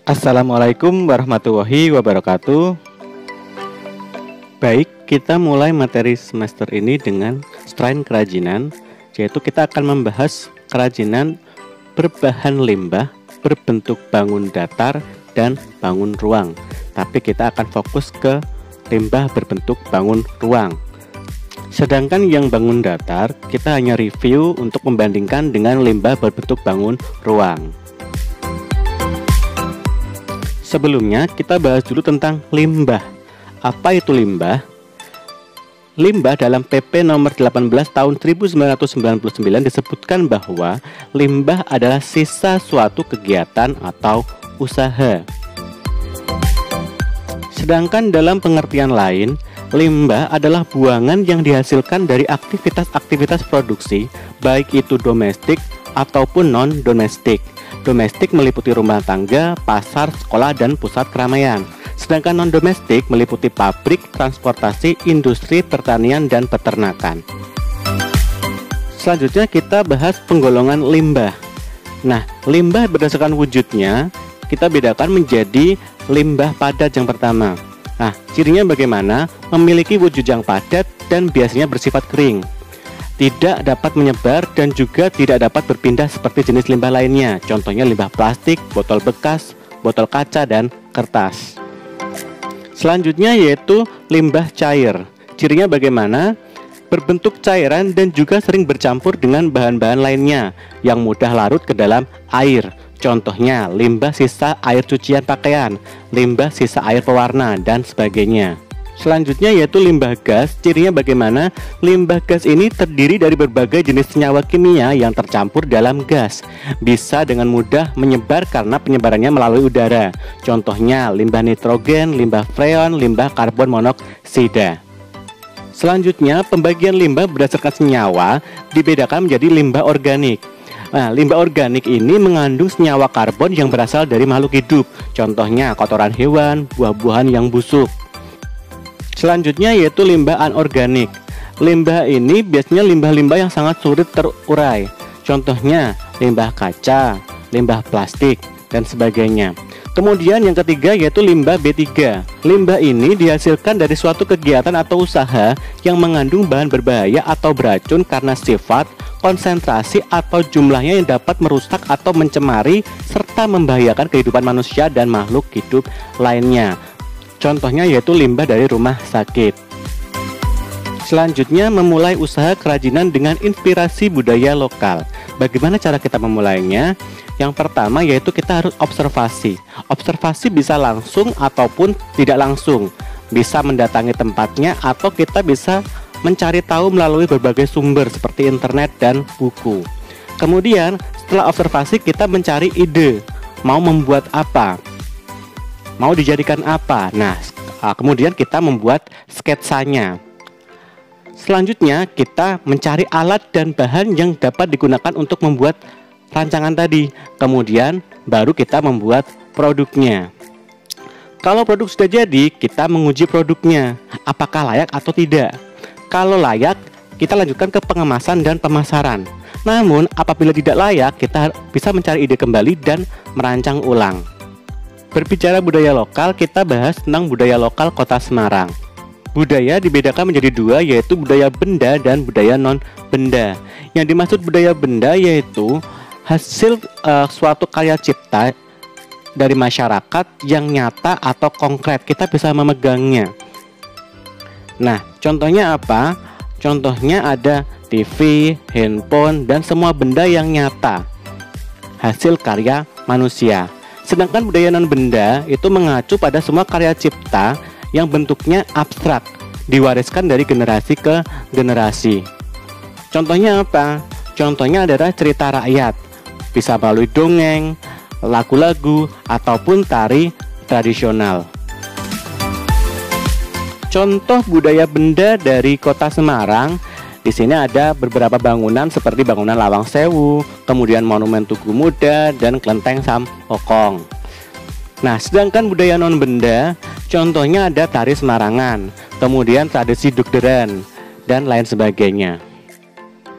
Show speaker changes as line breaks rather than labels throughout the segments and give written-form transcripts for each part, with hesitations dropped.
Assalamualaikum warahmatullahi wabarakatuh. Baik, kita mulai materi semester ini dengan strain kerajinan, yaitu kita akan membahas kerajinan berbahan limbah, berbentuk bangun datar, dan bangun ruang. Tapi kita akan fokus ke limbah berbentuk bangun ruang. Sedangkan yang bangun datar, kita hanya review untuk membandingkan dengan limbah berbentuk bangun ruang. Sebelumnya kita bahas dulu tentang limbah. Apa itu limbah? Limbah dalam PP nomor 18 tahun 1999 disebutkan bahwa limbah adalah sisa suatu kegiatan atau usaha. Sedangkan dalam pengertian lain, limbah adalah buangan yang dihasilkan dari aktivitas-aktivitas produksi, baik itu domestik ataupun non-domestik. Domestik meliputi rumah tangga, pasar, sekolah, dan pusat keramaian. Sedangkan non-domestik meliputi pabrik, transportasi, industri, pertanian, dan peternakan. Selanjutnya kita bahas penggolongan limbah. Nah, limbah berdasarkan wujudnya, kita bedakan menjadi limbah padat yang pertama. Nah, cirinya bagaimana? Memiliki wujud yang padat dan biasanya bersifat kering. Tidak dapat menyebar dan juga tidak dapat berpindah seperti jenis limbah lainnya. Contohnya limbah plastik, botol bekas, botol kaca, dan kertas. Selanjutnya yaitu limbah cair. Cirinya bagaimana? Berbentuk cairan dan juga sering bercampur dengan bahan-bahan lainnya yang mudah larut ke dalam air. Contohnya limbah sisa air cucian pakaian, limbah sisa air pewarna, dan sebagainya. Selanjutnya yaitu limbah gas. Cirinya bagaimana? Limbah gas ini terdiri dari berbagai jenis senyawa kimia yang tercampur dalam gas. Bisa dengan mudah menyebar karena penyebarannya melalui udara. Contohnya limbah nitrogen, limbah freon, limbah karbon monoksida. Selanjutnya pembagian limbah berdasarkan senyawa dibedakan menjadi limbah organik. Nah, limbah organik ini mengandung senyawa karbon yang berasal dari makhluk hidup. Contohnya kotoran hewan, buah-buahan yang busuk. Selanjutnya yaitu limbah anorganik. Limbah ini biasanya limbah-limbah yang sangat sulit terurai. Contohnya limbah kaca, limbah plastik, dan sebagainya. Kemudian yang ketiga yaitu limbah B3. Limbah ini dihasilkan dari suatu kegiatan atau usaha yang mengandung bahan berbahaya atau beracun karena sifat, konsentrasi, atau jumlahnya yang dapat merusak atau mencemari serta membahayakan kehidupan manusia dan makhluk hidup lainnya. Contohnya yaitu limbah dari rumah sakit. Selanjutnya memulai usaha kerajinan dengan inspirasi budaya lokal. Bagaimana cara kita memulainya? Yang pertama yaitu kita harus observasi. Observasi bisa langsung ataupun tidak langsung. Bisa mendatangi tempatnya atau kita bisa mencari tahu melalui berbagai sumber seperti internet dan buku. Kemudian setelah observasi kita mencari ide. Mau membuat apa? Mau dijadikan apa? Nah, kemudian kita membuat sketsanya. Selanjutnya kita mencari alat dan bahan yang dapat digunakan untuk membuat rancangan tadi. Kemudian baru kita membuat produknya. Kalau produk sudah jadi, kita menguji produknya. Apakah layak atau tidak? Kalau layak, kita lanjutkan ke pengemasan dan pemasaran. Namun apabila tidak layak, kita bisa mencari ide kembali dan merancang ulang. Berbicara budaya lokal, kita bahas tentang budaya lokal Kota Semarang. Budaya dibedakan menjadi dua, yaitu budaya benda dan budaya non-benda. Yang dimaksud budaya benda yaitu hasil suatu karya cipta dari masyarakat yang nyata atau konkret, kita bisa memegangnya. Nah, contohnya apa? Contohnya ada TV, handphone, dan semua benda yang nyata, hasil karya manusia. Sedangkan budaya non-benda itu mengacu pada semua karya cipta yang bentuknya abstrak, diwariskan dari generasi ke generasi. Contohnya apa? Contohnya adalah cerita rakyat, bisa melalui dongeng, lagu-lagu, ataupun tari tradisional. Contoh budaya benda dari Kota Semarang. Di sini ada beberapa bangunan seperti bangunan Lawang Sewu, kemudian Monumen Tugu Muda, dan Klenteng Sampokong. Nah, sedangkan budaya non-benda, contohnya ada tari Semarangan, kemudian tradisi Dugderan, dan lain sebagainya.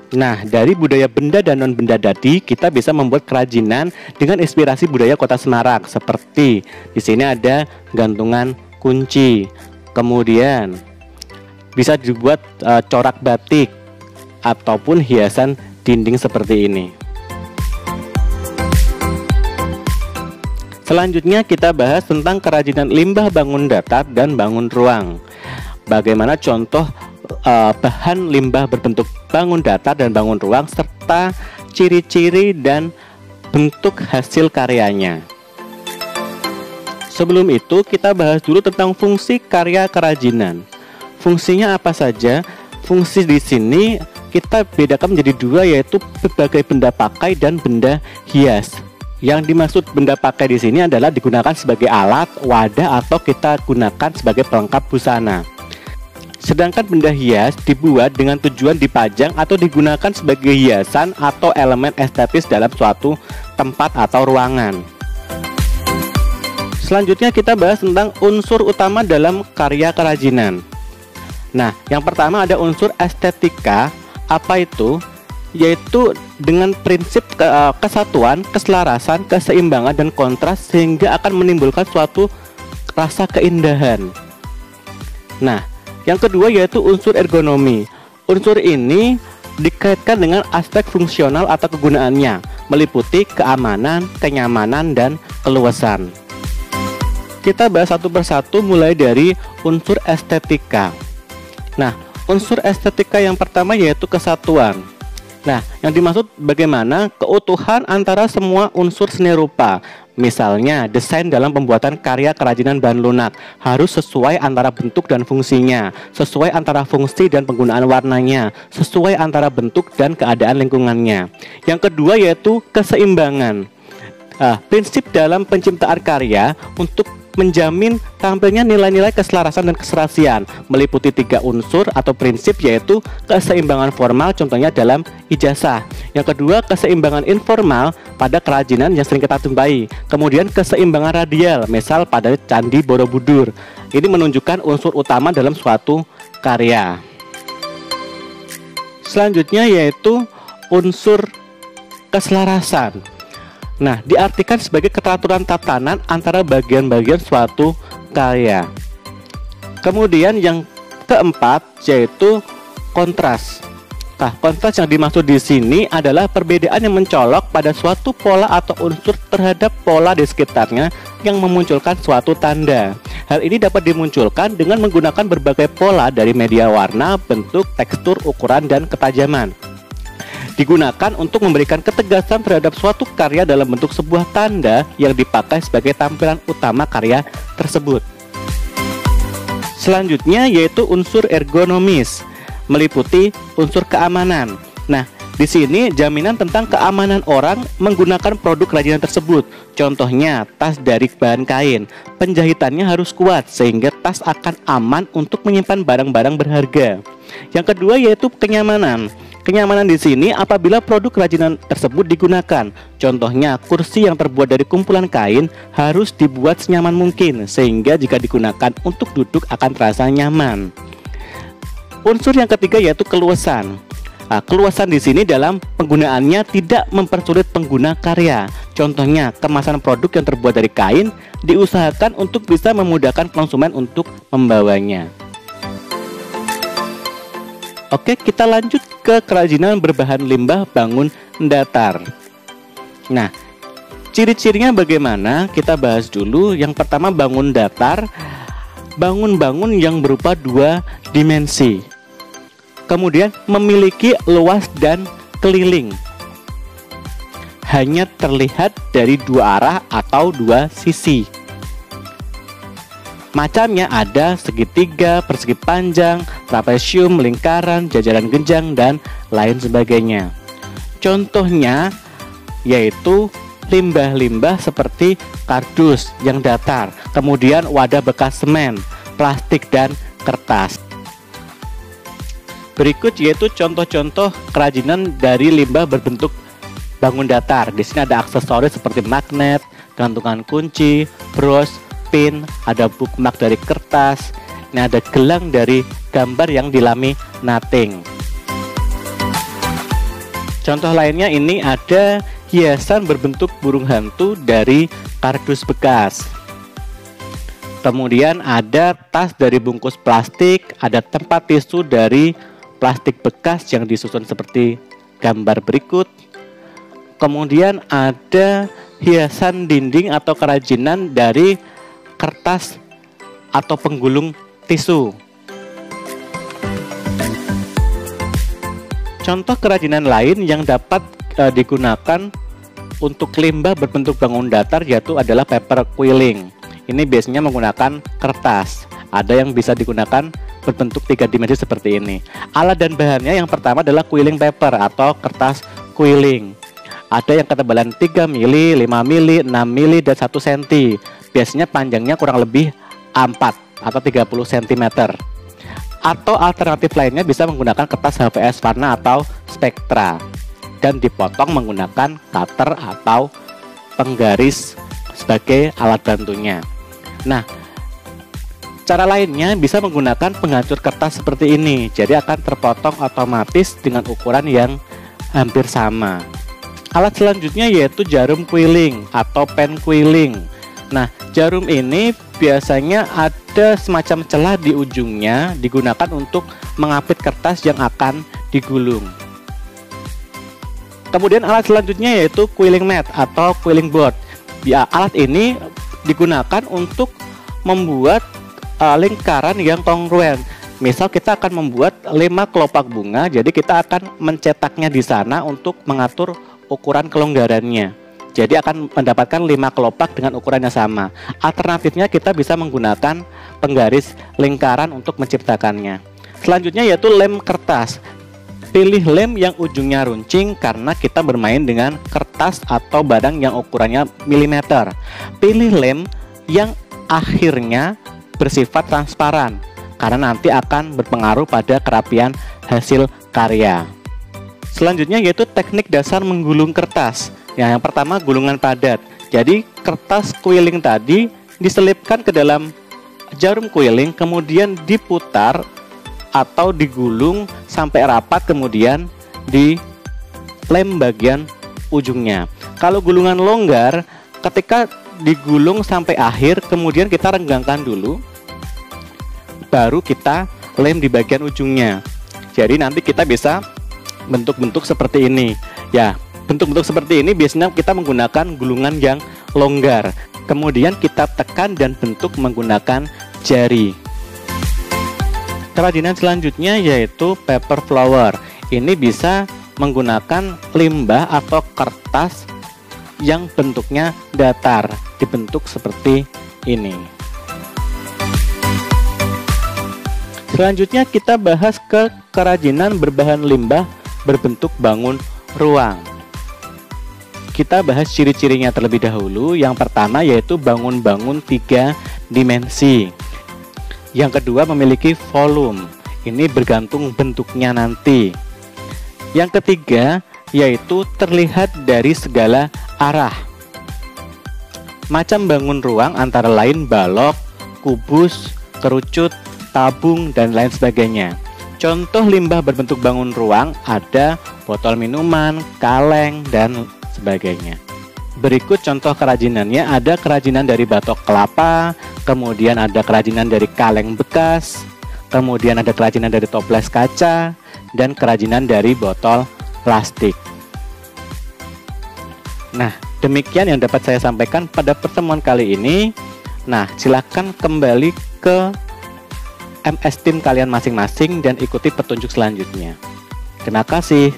Nah, dari budaya benda dan non-benda tadi, kita bisa membuat kerajinan dengan inspirasi budaya Kota Semarang. Seperti di sini ada gantungan kunci, kemudian bisa dibuat corak batik ataupun hiasan dinding seperti ini. Selanjutnya kita bahas tentang kerajinan limbah bangun datar dan bangun ruang. Bagaimana contoh bahan limbah berbentuk bangun datar dan bangun ruang serta ciri-ciri dan bentuk hasil karyanya. Sebelum itu kita bahas dulu tentang fungsi karya kerajinan. Fungsinya apa saja? Fungsi di sini kita bedakan menjadi dua, yaitu berbagai benda pakai dan benda hias. Yang dimaksud benda pakai di sini adalah digunakan sebagai alat, wadah, atau kita gunakan sebagai pelengkap busana. Sedangkan benda hias dibuat dengan tujuan dipajang atau digunakan sebagai hiasan atau elemen estetis dalam suatu tempat atau ruangan. Selanjutnya kita bahas tentang unsur utama dalam karya kerajinan. Nah, yang pertama ada unsur estetika. Apa itu? Yaitu dengan prinsip kesatuan, keselarasan, keseimbangan, dan kontras sehingga akan menimbulkan suatu rasa keindahan. Nah, yang kedua yaitu unsur ergonomi. Unsur ini dikaitkan dengan aspek fungsional atau kegunaannya, meliputi keamanan, kenyamanan, dan keluasan. Kita bahas satu persatu mulai dari unsur estetika. Nah, unsur estetika yang pertama yaitu kesatuan. Nah, yang dimaksud bagaimana keutuhan antara semua unsur seni rupa. Misalnya, desain dalam pembuatan karya kerajinan bahan lunak harus sesuai antara bentuk dan fungsinya, sesuai antara fungsi dan penggunaan warnanya, sesuai antara bentuk dan keadaan lingkungannya. Yang kedua yaitu keseimbangan. Prinsip dalam penciptaan karya untuk menjamin tampilnya nilai-nilai keselarasan dan keserasian, meliputi 3 unsur atau prinsip, yaitu keseimbangan formal, contohnya dalam ijazah. Yang kedua, keseimbangan informal pada kerajinan yang sering kita jumpai. Kemudian keseimbangan radial, misal pada Candi Borobudur. Ini menunjukkan unsur utama dalam suatu karya. Selanjutnya yaitu unsur keselarasan. Nah, diartikan sebagai keteraturan tatanan antara bagian-bagian suatu karya. Kemudian yang keempat yaitu kontras. Nah, kontras yang dimaksud di sini adalah perbedaan yang mencolok pada suatu pola atau unsur terhadap pola di sekitarnya yang memunculkan suatu tanda. Hal ini dapat dimunculkan dengan menggunakan berbagai pola dari media warna, bentuk, tekstur, ukuran, dan ketajaman. Digunakan untuk memberikan ketegasan terhadap suatu karya dalam bentuk sebuah tanda yang dipakai sebagai tampilan utama karya tersebut. Selanjutnya yaitu unsur ergonomis, meliputi unsur keamanan. Nah, di sini jaminan tentang keamanan orang menggunakan produk kerajinan tersebut. Contohnya tas dari bahan kain, penjahitannya harus kuat sehingga tas akan aman untuk menyimpan barang-barang berharga. Yang kedua yaitu kenyamanan. Kenyamanan di sini apabila produk kerajinan tersebut digunakan. Contohnya, kursi yang terbuat dari kumpulan kain harus dibuat senyaman mungkin sehingga jika digunakan untuk duduk akan terasa nyaman. Unsur yang ketiga yaitu keluasan. Nah, keluasan di sini dalam penggunaannya tidak mempersulit pengguna karya. Contohnya, kemasan produk yang terbuat dari kain diusahakan untuk bisa memudahkan konsumen untuk membawanya. Oke, kita lanjut ke kerajinan berbahan limbah bangun datar. Nah, ciri-cirinya bagaimana? Kita bahas dulu. Yang pertama, bangun datar, bangun-bangun yang berupa 2 dimensi. Kemudian memiliki luas dan keliling. Hanya terlihat dari 2 arah atau 2 sisi. Macamnya ada segitiga, persegi panjang, trapesium, lingkaran, jajaran genjang, dan lain sebagainya. Contohnya yaitu limbah-limbah seperti kardus yang datar, kemudian wadah bekas semen, plastik, dan kertas. Berikut yaitu contoh-contoh kerajinan dari limbah berbentuk bangun datar. Di sini ada aksesoris seperti magnet, gantungan kunci, bros, pin, ada bookmark dari kertas. Ini ada gelang dari gambar yang dilaminating. Contoh lainnya ini ada hiasan berbentuk burung hantu dari kardus bekas. Kemudian ada tas dari bungkus plastik, ada tempat tisu dari plastik bekas yang disusun seperti gambar berikut. Kemudian ada hiasan dinding atau kerajinan dari kertas atau penggulung tisu. Contoh kerajinan lain yang dapat digunakan untuk limbah berbentuk bangun datar yaitu adalah paper quilling. Ini biasanya menggunakan kertas. Ada yang bisa digunakan berbentuk 3 dimensi seperti ini. Alat dan bahannya yang pertama adalah quilling paper atau kertas quilling. Ada yang ketebalan 3 mili, 5 mili, 6 mili, dan 1 cm. Biasanya panjangnya kurang lebih 4 atau 30 cm. Atau alternatif lainnya bisa menggunakan kertas HVS warna atau spektra dan dipotong menggunakan cutter atau penggaris sebagai alat bantunya. Nah, cara lainnya bisa menggunakan penghancur kertas seperti ini. Jadi akan terpotong otomatis dengan ukuran yang hampir sama. Alat selanjutnya yaitu jarum quilling atau pen quilling. Nah, jarum ini biasanya ada semacam celah di ujungnya, digunakan untuk mengapit kertas yang akan digulung. Kemudian alat selanjutnya yaitu quilling mat atau quilling board. Alat ini digunakan untuk membuat lingkaran yang kongruen. Misal kita akan membuat 5 kelopak bunga, jadi kita akan mencetaknya di sana untuk mengatur ukuran kelonggarannya. Jadi akan mendapatkan 5 kelopak dengan ukuran yang sama. Alternatifnya kita bisa menggunakan penggaris lingkaran untuk menciptakannya. Selanjutnya yaitu lem kertas. Pilih lem yang ujungnya runcing karena kita bermain dengan kertas atau barang yang ukurannya milimeter. Pilih lem yang akhirnya bersifat transparan karena nanti akan berpengaruh pada kerapian hasil karya. Selanjutnya yaitu teknik dasar menggulung kertas. Yang pertama gulungan padat. Jadi kertas quilling tadi diselipkan ke dalam jarum quilling, kemudian diputar atau digulung sampai rapat, kemudian dilem bagian ujungnya. Kalau gulungan longgar, ketika digulung sampai akhir, kemudian kita renggangkan dulu, baru kita lem di bagian ujungnya. Jadi nanti kita bisa bentuk-bentuk seperti ini. Ya, bentuk-bentuk seperti ini biasanya kita menggunakan gulungan yang longgar. Kemudian kita tekan dan bentuk menggunakan jari. Kerajinan selanjutnya yaitu paper flower. Ini bisa menggunakan limbah atau kertas yang bentuknya datar, dibentuk seperti ini. Selanjutnya kita bahas ke kerajinan berbahan limbah berbentuk bangun ruang. Kita bahas ciri-cirinya terlebih dahulu. Yang pertama yaitu bangun-bangun 3 dimensi. Yang kedua memiliki volume. Ini bergantung bentuknya nanti. Yang ketiga yaitu terlihat dari segala arah. Macam bangun ruang antara lain balok, kubus, kerucut, tabung, dan lain sebagainya. Contoh limbah berbentuk bangun ruang ada botol minuman, kaleng, dan sebagainya. Berikut contoh kerajinannya. Ada kerajinan dari batok kelapa, kemudian ada kerajinan dari kaleng bekas, kemudian ada kerajinan dari toples kaca, dan kerajinan dari botol plastik. Nah, demikian yang dapat saya sampaikan pada pertemuan kali ini. Nah, silakan kembali ke MS Team kalian masing-masing dan ikuti petunjuk selanjutnya. Terima kasih.